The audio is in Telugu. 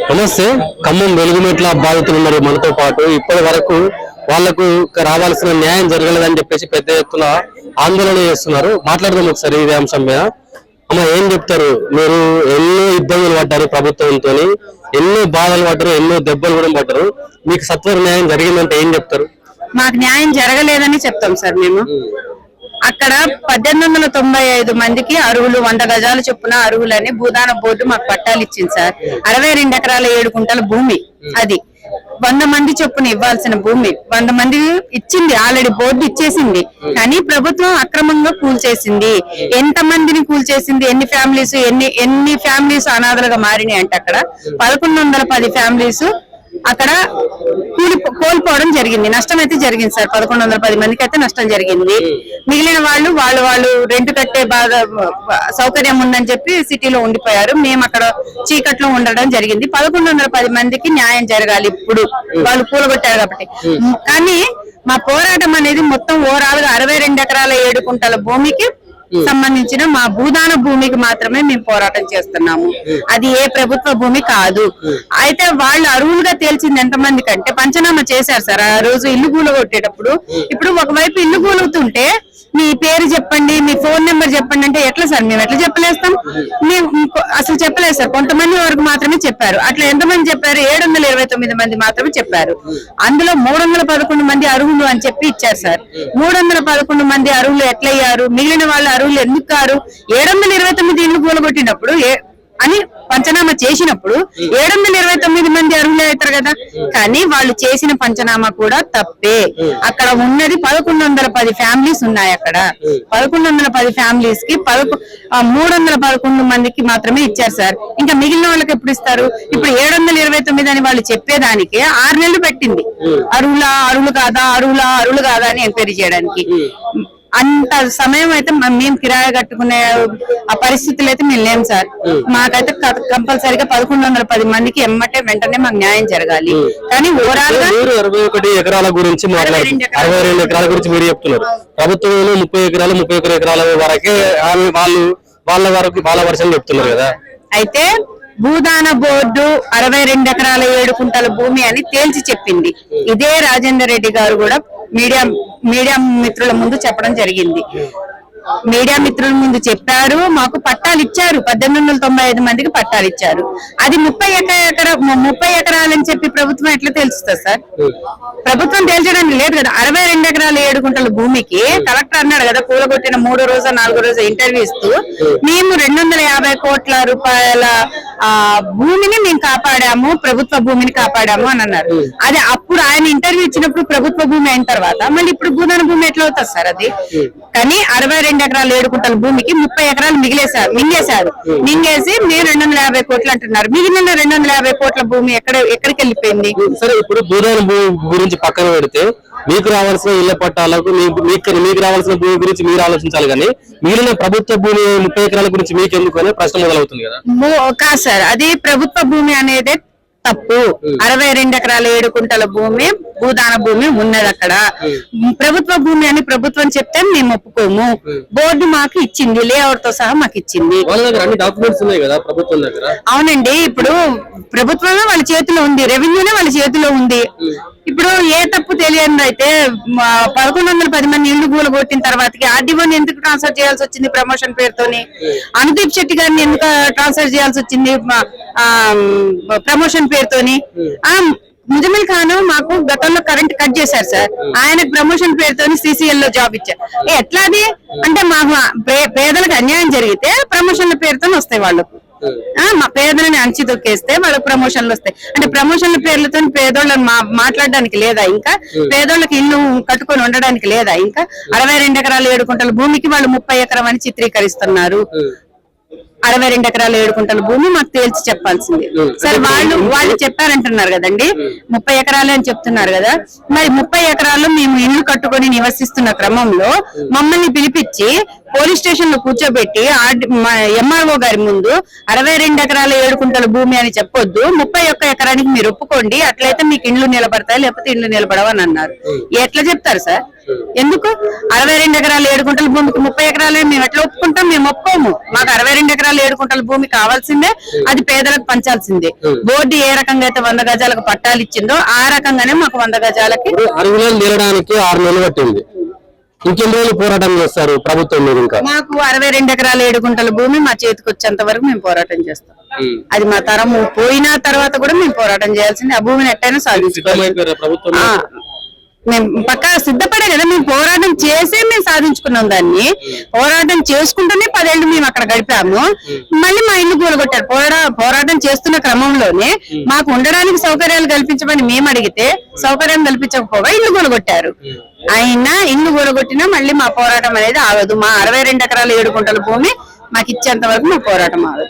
నమస్తే. ఖమ్మం వెలుగుమెట్ల బాధితులు ఉన్నారు మనతో పాటు. ఇప్పటి వరకు వాళ్లకు రావాల్సిన న్యాయం జరగలేదని చెప్పేసి పెద్ద ఎత్తున ఆందోళన చేస్తున్నారు. మాట్లాడదాం ఒకసారి ఇదే అంశం మీద. అమ్మ, ఏం చెప్తారు? మీరు ఎన్నో ఇబ్బందులు పడ్డారు, ప్రభుత్వంతో ఎన్నో బాధలు పడ్డారు, ఎన్నో దెబ్బలు కూడా పడ్డారు. మీకు సత్వర న్యాయం జరిగిందంటే ఏం చెప్తారు? మాకు న్యాయం జరగలేదని చెప్తాం సార్. మేము అక్కడ 1895 మందికి అరువులు 100 గజాలు చొప్పున అరువులని భూదాన బోర్డు మాకు పట్టాలు ఇచ్చింది సార్. 62 ఎకరాల 7 గుంటల భూమి. అది 100 మంది చొప్పున ఇవ్వాల్సిన భూమి 100 మంది ఇచ్చింది, ఆల్రెడీ బోర్డు ఇచ్చేసింది. కానీ ప్రభుత్వం అక్రమంగా కూల్చేసింది. ఎంత మందిని కూల్చేసింది, ఎన్ని ఫ్యామిలీస్ అనాథలుగా మారినాయి అంటే అక్కడ 1110 ఫ్యామిలీస్ అక్కడ కోల్పోవడం జరిగింది. నష్టం అయితే జరిగింది సార్. 1110 మందికి అయితే నష్టం జరిగింది. మిగిలిన వాళ్ళు రెంట్ కట్టే సౌకర్యం ఉందని చెప్పి సిటీలో ఉండిపోయారు. మేము అక్కడ చీకట్లో ఉండడం జరిగింది. 1110 మందికి న్యాయం జరగాలి. ఇప్పుడు వాళ్ళు కూలగొట్టారు కాబట్టి. కానీ మా పోరాటం అనేది మొత్తం ఓవరాల్ గా 62 ఎకరాల 7 గుంటల భూమికి సంబంధించిన మా భూదాన భూమికి మాత్రమే మేము పోరాటం చేస్తున్నాము. అది ఏ ప్రభుత్వ భూమి కాదు. అయితే వాళ్ళు అరువులుగా తేల్చింది ఎంతమంది కంటే పంచనామా చేశారు సార్. ఆ రోజు ఇల్లు కూలగొట్టేటప్పుడు. ఇప్పుడు ఒకవైపు ఇల్లు కూలుతుంటే మీ పేరు చెప్పండి, మీ ఫోన్ నెంబర్ చెప్పండి అంటే ఎట్లా సార్? మేము ఎట్లా చెప్పలేస్తాం? మేము అసలు చెప్పలేదు సార్. కొంతమంది వరకు మాత్రమే చెప్పారు. అట్లా ఎంతమంది చెప్పారు? 729 మంది మాత్రమే చెప్పారు. అందులో 311 మంది అరువులు అని చెప్పి ఇచ్చారు సార్. 311 మంది అరువులు ఎట్లయ్యారు? మిగిలిన వాళ్ళు అరువులు ఎందుకు కారు? 729 ఇల్లు కూలగొట్టినప్పుడు అని పంచనామా చేసినప్పుడు 729 మంది అర్హులు అవుతారు కదా. కానీ వాళ్ళు చేసిన పంచనామా కూడా తప్పే. అక్కడ ఉన్నది 1110 ఫ్యామిలీస్ ఉన్నాయి. అక్కడ 1110 ఫ్యామిలీస్ కి 311 మందికి మాత్రమే ఇచ్చారు సార్. ఇంకా మిగిలిన వాళ్ళకి ఎప్పుడు ఇస్తారు? ఇప్పుడు 729 అని వాళ్ళు చెప్పేదానికి 6 నెలలు పెట్టింది. అరువులు కాదా అని ఎంక్వైరీ చేయడానికి. అంత సమయం అయితే మేము కిరాయి కట్టుకునే ఆ పరిస్థితులు అయితే మేము లేము సార్. మాకైతే కంపల్సరీగా 1110 మందికి వెంటనే మాకు న్యాయం జరగాలి. కానీ ఓవరాల్ గా 61 ఎకరాల గురించి 62 ఎకరాల గురించి మీరు చెప్తున్నారు. ప్రభుత్వంలో 31 ఎకరాల వరకే వాళ్ళ వర్షం చెప్తున్నారు కదా. అయితే భూదాన బోర్డు 62 ఎకరాల 7 గుంటల భూమి అని తేల్చి చెప్పింది. ఇదే రాజేందర్ రెడ్డి గారు కూడా మీడియా మిత్రుల ముందు చెప్పడం జరిగింది. మీడియా మిత్రుల ముందు చెప్పారు. మాకు పట్టాలు ఇచ్చారు. 1895 మందికి పట్టాలు ఇచ్చారు. అది 30 ఎకరాలని చెప్పి ప్రభుత్వం ఎట్లా తెలుస్తుంది సార్? ప్రభుత్వం తేల్చడానికి లేదు కదా. 62 ఎకరాల 7 గుంటల భూమికి కలెక్టర్ అన్నాడు కదా, కూలగొట్టిన 3 రోజు 4 రోజు ఇంటర్వ్యూ ఇస్తూ మేము 250 కోట్ల రూపాయల భూమిని మేము కాపాడాము, ప్రభుత్వ భూమిని కాపాడాము అని అన్నారు. అది అప్పుడు ఆయన ఇంటర్వ్యూ ఇచ్చినప్పుడు ప్రభుత్వ భూమి అయిన తర్వాత మళ్ళీ ఇప్పుడు భూదాన భూమి ఎట్లా అవుతుంది సార్? అది కానీ 62 ఎకరాల 7 గుంటల భూమికి 30 ఎకరాలు మింగేశారు. మింగేసి మీరు 250 కోట్లు అంటున్నారు. మిగిలిన 250 కోట్ల భూమి ఎక్కడికి వెళ్ళిపోయింది? సరే, ఇప్పుడు భూదాన భూమి గురించి పక్కన పెడితే మీకు రావాల్సిన ఇళ్ల పట్టాలకు మీకు రావాల్సిన భూమి గురించి మీరు ఆలోచించాలి. కానీ మిగిలిన ప్రభుత్వ భూమి 30 ఎకరాల గురించి మీకు ఎందుకు అనే ప్రశ్న మొదలవుతుంది కదా. కాదు సార్, అది ప్రభుత్వ భూమి అనేది తప్పు. 62 ఎకరాల 7 గుంటల భూమి భూదాన భూమి ఉన్నది అక్కడ. ప్రభుత్వ భూమి అని ప్రభుత్వం చెప్తే మేము ఒప్పుకోము. బోర్డు మాకు ఇచ్చింది, లేఅవుట్ తో సహా మాకు ఇచ్చింది. అవునండి, ఇప్పుడు ప్రభుత్వమే వాళ్ళ చేతిలో ఉంది, రెవెన్యూనే వాళ్ళ చేతిలో ఉంది. ఇప్పుడు ఏ తప్పు తెలియదు అయితే 1110 మంది ఇల్లు కూలగొట్టిన తర్వాతకి ఆర్డీఓని ఎందుకు ట్రాన్స్ఫర్ చేయాల్సి వచ్చింది? ప్రమోషన్ పేరుతోని అనుదీప్ శెట్టి గారిని ఎందుకు ట్రాన్స్ఫర్ చేయాల్సి వచ్చింది ప్రమోషన్ పేరుతోని? ముజమిల్ ఖాన్ మాకు గతంలో కరెంట్ కట్ చేశారు సార్. ఆయనకు ప్రమోషన్ పేరుతోని CCL లో జాబ్ ఇచ్చారు. ఎట్లాది అంటే మాకు పేదలకు అన్యాయం జరిగితే ప్రమోషన్ల పేరుతో వస్తాయి వాళ్ళకు. మా పేదలని అంచి తొక్కేస్తే వాళ్ళకి ప్రమోషన్లు వస్తాయి. అంటే ప్రమోషన్ల పేర్లతో పేదోళ్ళని మాట్లాడడానికి లేదా? ఇంకా పేదోళ్ళకి ఇల్లు కట్టుకొని ఉండడానికి లేదా? ఇంకా 62 ఎకరాల 7 గుంటల భూమికి వాళ్ళు 30 ఎకరం అని చిత్రీకరిస్తున్నారు. 62 ఎకరాల 7 గుంటల భూమి మాకు తేల్చి చెప్పాల్సింది. సరే, వాళ్ళు చెప్పారంటున్నారు కదండి, 30 ఎకరాలు అని చెప్తున్నారు కదా. మరి 30 ఎకరాల్లో మేము ఇల్లు కట్టుకొని నివసిస్తున్న క్రమంలో మమ్మల్ని పిలిపించి పోలీస్ స్టేషన్ లో కూర్చోబెట్టి ఎంఆర్ఓ గారి ముందు 62 ఎకరాల 7 కుంటల భూమి అని చెప్పొద్దు, 31 ఎకరానికి మీరు ఒప్పుకోండి, అట్లయితే మీకు ఇండ్లు నిలబడతాయి, లేకపోతే ఇండ్లు నిలబడవని అన్నారు. ఎట్లా చెప్తారు సార్? ఎందుకు 62 ఎకరాల 7 కుంటల భూమికి 30 ఎకరాలే మేము ఎట్లా ఒప్పుకుంటాం? మేము ఒప్పుకోము. మాకు 62 ఎకరాల 7 కుంటల భూమి కావాల్సిందే, అది పేదలకు పంచాల్సిందే. బోర్డు ఏ రకంగా అయితే 100 గజాలకు పట్టాలు ఇచ్చిందో ఆ రకంగానే మాకు 100 గజాలకి అరుగులను తీరడానికి 6 నెలలు పట్టింది. ఇంకెన్ని రోజులు పోరాటం చేస్తారు ప్రభుత్వం మీద? ఇంకా మాకు 62 ఎకరాల 7 కుంటల భూమి మా చేతికి వచ్చేంత వరకు మేము పోరాటం చేస్తాం. అది మా తరము పోయిన తర్వాత కూడా మేము పోరాటం చేయాల్సింది. ఆ భూమిని ఎట్టయినా సాధించుకోవాలి. మేము పక్కా సిద్ధపడే కదా, మేము పోరాటం చేసే మేము సాధించుకున్నాం దాన్ని. పోరాటం చేసుకుంటూనే 10 ఏళ్ళు మేము అక్కడ గడిపాము. మళ్ళీ మా ఇల్లు కూలగొట్టారు. పోరాటం చేస్తున్న క్రమంలోనే మాకు ఉండడానికి సౌకర్యాలు కల్పించమని మేము అడిగితే సౌకర్యం కల్పించకపోగా ఇల్లు కూలగొట్టారు. అయినా ఇల్లు కూలగొట్టినా మళ్ళీ మా పోరాటం అనేది ఆగదు. మా 62 ఎకరాల 7 కుంటల భూమి మాకు ఇచ్చేంత వరకు మా పోరాటం ఆగదు.